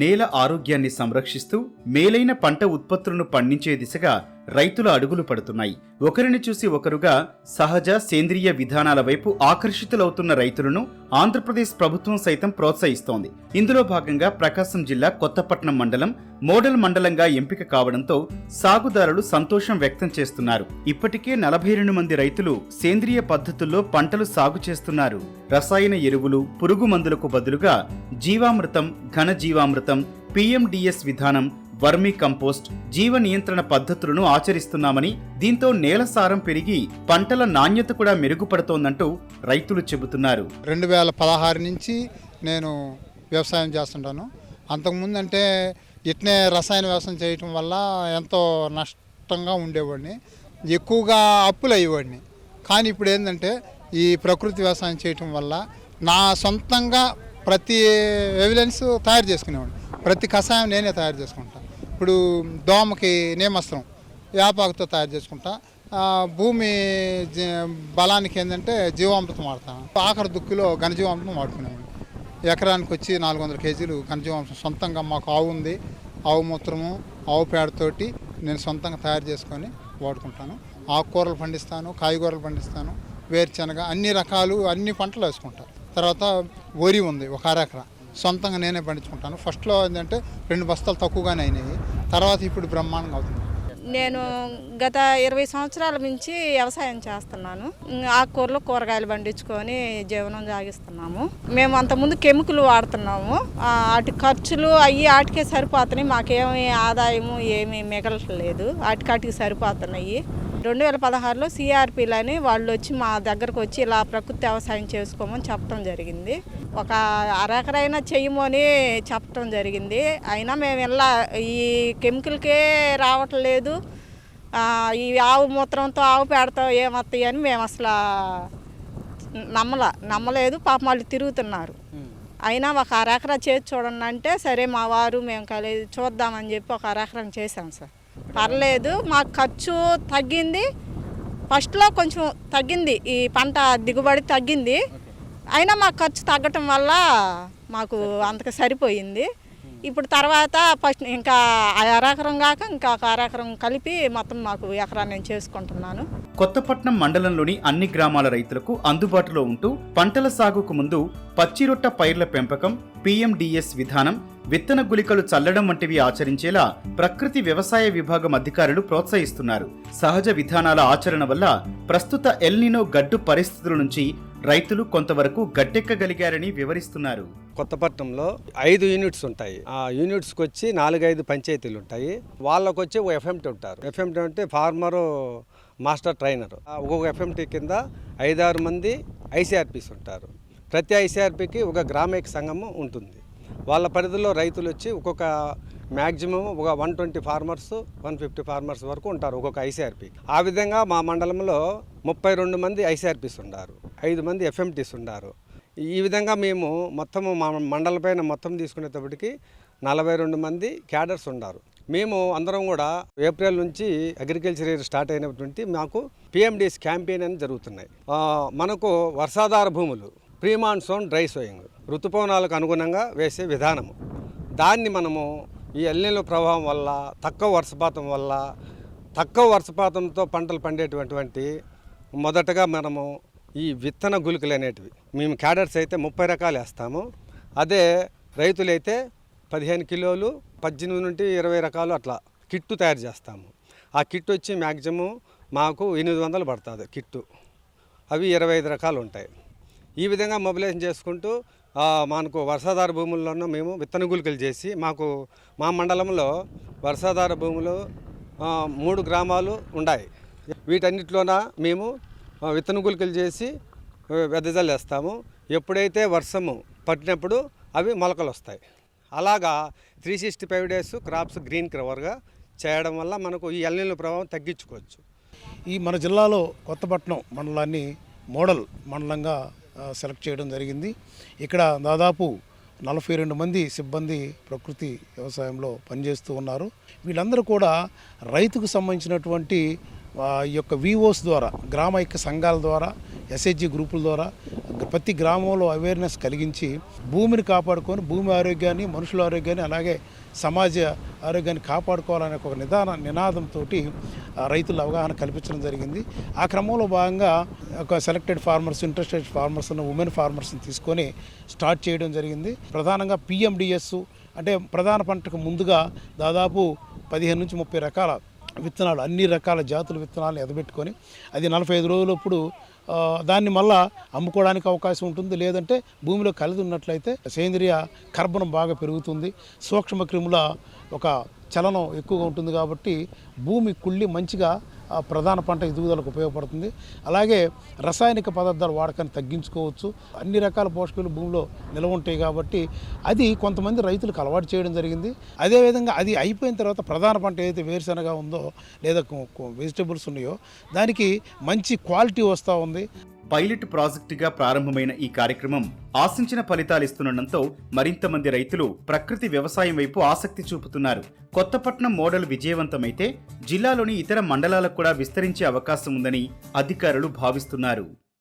నేల ఆరోగ్యాన్ని సంరక్షిస్తూ మేలైన పంట ఉత్పత్తులను పండించే దిశగా రైతుల అడుగులు పడుతున్నాయి. ఒకరిని చూసి ఒకరుగా సహజ సేంద్రియ విధానాల వైపు ఆకర్షితులవుతున్న రైతులను ఆంధ్రప్రదేశ్ ప్రభుత్వం సైతం ప్రోత్సహిస్తోంది. ఇందులో భాగంగా ప్రకాశం జిల్లా కొత్తపట్నం మండలం మోడల్ మండలంగా ఎంపిక కావడంతో సాగుదారులు సంతోషం వ్యక్తం చేస్తున్నారు. ఇప్పటికే 42 మంది రైతులు సేంద్రియ పద్ధతుల్లో పంటలు సాగు చేస్తున్నారు. రసాయన ఎరువులు, పురుగు మందులకు బదులుగా జీవామృతం, ఘన జీవామృతం, PMDS విధానం, వర్మీ కంపోస్ట్, జీవ నియంత్రణ పద్ధతులను ఆచరిస్తున్నామని, దీంతో నేల సారం పెరిగి పంటల నాణ్యత కూడా మెరుగుపడుతోందంటూ రైతులు చెబుతున్నారు. 2016 నుంచి నేను వ్యవసాయం చేస్తుంటాను. అంతకుముందు అంటే ఇట్నే రసాయన వ్యవసాయం చేయటం వల్ల ఎంతో నష్టంగా ఉండేవాడిని, ఎక్కువగా అప్పులు అయ్యేవాడిని. కానీ ఇప్పుడు ఏంటంటే ఈ ప్రకృతి వ్యవసాయం చేయటం వల్ల నా సొంతంగా ప్రతి ఎవిడెన్స్ తయారు చేసుకునేవాడిని. ప్రతి కషాయం నేనే తయారు చేసుకుంటాను. ఇప్పుడు దోమకి నేమస్త్రం వేపాకుతో తయారు చేసుకుంటా. భూమి బలానికి ఏంటంటే జీవామృతం వాడతాను. ఆఖరి దుక్కులో ఘనజీవామృతం వాడుకునేవాడిని. ఎకరానికి వచ్చి 400 కేజీలు ఘనజీవామృతం సొంతంగా మాకు ఆవు ఉంది. ఆవు మూత్రము, ఆవు పేడతోటి నేను సొంతంగా తయారు చేసుకొని వాడుకుంటాను. ఆకుకూరలు పండిస్తాను, కాయగూరలు పండిస్తాను, వేరుశనగ, అన్ని రకాలు అన్ని పంటలు వేసుకుంటాను. తర్వాత వరి ఉంది, 1 అరెకరా సొంతంగా నేనే పండించుకుంటాను. ఫస్ట్లో ఏంటంటే 2 బస్తాలు తక్కువగానే అయినాయి. తర్వాత ఇప్పుడు బ్రహ్మాండంగా అవుతుంది. నేను గత 20 సంవత్సరాల నుంచి వ్యవసాయం చేస్తున్నాను. ఆకుకూరలు, కూరగాయలు పండించుకొని జీవనం సాగిస్తున్నాము. మేము అంతకుముందు కెమికల్ వాడుతున్నాము. వాటి ఖర్చులు వాటికే సరిపోతున్నాయి. మాకేమీ ఆదాయము ఏమీ మిగలట్లేదు. వాటికి సరిపోతున్నాయి. 2016లో CRPలని వాళ్ళు వచ్చి మా దగ్గరకు వచ్చి ఇలా ప్రకృతి వ్యవసాయం చేసుకోమని చెప్పడం జరిగింది. 1 అరెకరైనా చెయ్యమని చెప్పడం జరిగింది. అయినా మేము ఈ కెమికల్కే రావట్లేదు. ఈ ఆవు మూత్రంతో, ఆవు పేడతో ఏమవుతాయి అని మేము అసలు నమ్మలేదు. పాపం వాళ్ళు తిరుగుతున్నారు. అయినా 1 అరెకరా చేసి చూడండి అంటే సరే మా వారు మేము కలిసి చూద్దామని చెప్పి 1 అరెకరం చేశాం సార్. పర్లేదు, మాకు ఖర్చు తగ్గింది. ఫస్ట్లో కొంచెం తగ్గింది, ఈ పంట దిగుబడి తగ్గింది. అయినా మాకు ఖర్చు తగ్గటం వల్ల మాకు అంతకు సరిపోయింది. ఇప్పుడు తర్వాత ఫస్ట్ ఇంకా 1 అరెకరం కాక ఇంకా 1 అరెకరం కలిపి మొత్తం మాకు ఎకరా నేను చేసుకుంటున్నాను. కొత్తపట్నం మండలంలోని అన్ని గ్రామాల రైతులకు అందుబాటులో ఉంటూ పంటల సాగుకు ముందు పచ్చిరొట్ట పైర్ల పెంపకం, PMDS విధానం, విత్తన గుళికలు చల్లడం వంటివి ఆచరించేలా ప్రకృతి వ్యవసాయ విభాగం అధికారులు ప్రోత్సహిస్తున్నారు. సహజ విధానాల ఆచరణ వల్ల ప్రస్తుత ఎల్నినో గడ్డు పరిస్థితుల నుంచి రైతులు కొంతవరకు గట్టెక్కగలిగారని వివరిస్తున్నారు. కొత్తపట్నంలో 5 యూనిట్స్ ఉంటాయి. ఆ యూనిట్స్కి వచ్చి 4-5 పంచాయతీలు ఉంటాయి. వాళ్ళకు వచ్చి ఒక FMT ఉంటారు. FMT అంటే ఫార్మరు మాస్టర్ ట్రైనర్. ఒక్కొక్క FMT కింద 5-6 మంది ICRPs ఉంటారు. ప్రతి ICRPకి ఒక గ్రామీణ సంఘము ఉంటుంది. వాళ్ళ పరిధిలో రైతులు వచ్చి ఒక్కొక్క మ్యాక్సిమం ఒక 120 ఫార్మర్స్, 150 ఫార్మర్స్ వరకు ఉంటారు ఒక్కొక్క ICRP. ఆ విధంగా మా మండలంలో 32 మంది ICRPs ఉన్నారు, 5 మంది FMTs ఉన్నారు. ఈ విధంగా మేము మొత్తము మా మండలపైన మొత్తం తీసుకునేటప్పటికి 42 మంది క్యాడర్స్ ఉన్నారు. మేము అందరం కూడా ఏప్రిల్ నుంచి అగ్రికల్చర్ ఇయర్ స్టార్ట్ అయినటువంటి మాకు PMDS క్యాంపెయిన్ అని జరుగుతున్నాయి. మనకు వర్షాధార భూములు, ప్రీ మాన్సూన్ డ్రై సోయింగ్, ఋతుపవనాలకు అనుగుణంగా వేసే విధానము, దాన్ని మనము ఈ ఎల్నినో ప్రభావం వల్ల, తక్కువ వర్షపాతంతో పంటలు పండేటువంటి మొదటగా మనము ఈ విత్తన గుళికలు అనేటివి మేము క్యాడర్స్ అయితే 30 రకాలు వేస్తాము. అదే రైతులైతే 15 కిలోలు, 18 నుండి 20 రకాలు అట్లా కిట్టు తయారు చేస్తాము. ఆ కిట్టు వచ్చి మ్యాక్సిమం మాకు 800 పడుతుంది కిట్టు. అవి 25 రకాలు ఉంటాయి. ఈ విధంగా మొబిలైజేషన్ చేసుకుంటూ మనకు వర్షాధార భూముల్లోనూ మేము విత్తన గుళికలు చేసి, మా మండలంలో వర్షాధార భూములు 3 గ్రామాలు ఉన్నాయి. వీటన్నిటిలోన మేము విత్తన గుళికలు చేసి వెదజల్లేస్తాము. ఎప్పుడైతే వర్షము పట్టినప్పుడు అవి మొలకలు వస్తాయి. అలాగా 365 డేస్ క్రాప్స్ గ్రీన్ కవర్గా చేయడం వల్ల మనకు ఈ ఎల్నినో ప్రభావం తగ్గించుకోవచ్చు. ఈ మన జిల్లాలో కొత్తపట్నం మండలాన్ని మోడల్ మండలంగా సెలెక్ట్ చేయడం జరిగింది. ఇక్కడ దాదాపు 42 మంది సిబ్బంది ప్రకృతి వ్యవసాయంలో పనిచేస్తూ ఉన్నారు. వీళ్ళందరూ కూడా రైతుకు సంబంధించినటువంటి ఈ యొక్క విఓస్ ద్వారా, గ్రామ ఐక్య సంఘాల ద్వారా, ఎస్హెచ్జి గ్రూపుల ద్వారా ప్రతి గ్రామంలో అవేర్నెస్ కలిగించి భూమిని కాపాడుకొని భూమి ఆరోగ్యాన్ని, మనుషుల ఆరోగ్యాన్ని, అలాగే సమాజ ఆరోగ్యాన్ని కాపాడుకోవాలనే ఒక నినాదంతో రైతుల అవగాహన కల్పించడం జరిగింది. ఆ క్రమంలో భాగంగా ఒక selected farmers, interested farmers, women ఫార్మర్స్ని తీసుకొని స్టార్ట్ చేయడం జరిగింది. ప్రధానంగా పిఎండిఎస్ అంటే ప్రధాన పంటకు ముందుగా దాదాపు 15 నుంచి 30 రకాల విత్తనాలు, అన్ని రకాల జాతుల విత్తనాలను ఎదబెట్టుకొని అది 45 రోజులప్పుడు దాన్ని మళ్ళా అమ్ముకోవడానికి అవకాశం ఉంటుంది. లేదంటే భూమిలో కలిసి ఉన్నట్లయితే సేంద్రియ కర్బనం బాగా పెరుగుతుంది, సూక్ష్మ క్రిముల ఒక చలనం ఎక్కువగా ఉంటుంది. కాబట్టి భూమి కుళ్ళి మంచిగా ప్రధాన పంట ఎదుగుదలకు ఉపయోగపడుతుంది. అలాగే రసాయనిక పదార్థాల వాడకాన్ని తగ్గించుకోవచ్చు. అన్ని రకాల పోషకాలు భూమిలో నిల్వ ఉంటాయి కాబట్టి అది కొంతమంది రైతులకు అలవాటు చేయడం జరిగింది. అదేవిధంగా అది అయిపోయిన తర్వాత ప్రధాన పంట ఏదైతే వేరుశనగ ఉందో లేదా వెజిటబుల్స్ ఉన్నాయో దానికి మంచి క్వాలిటీ వస్తూ ఉంది. పైలట్ ప్రాజెక్టుగా ప్రారంభమైన ఈ కార్యక్రమం ఆశించిన ఫలితాలు ఇస్తుండటంతో మరింత మంది రైతులు ప్రకృతి వ్యవసాయం వైపు ఆసక్తి చూపుతున్నారు. కొత్తపట్నం మోడల్ విజయవంతమైతే జిల్లాలోని ఇతర మండలాలకు కూడా విస్తరించే అవకాశం ఉందని అధికారులు భావిస్తున్నారు.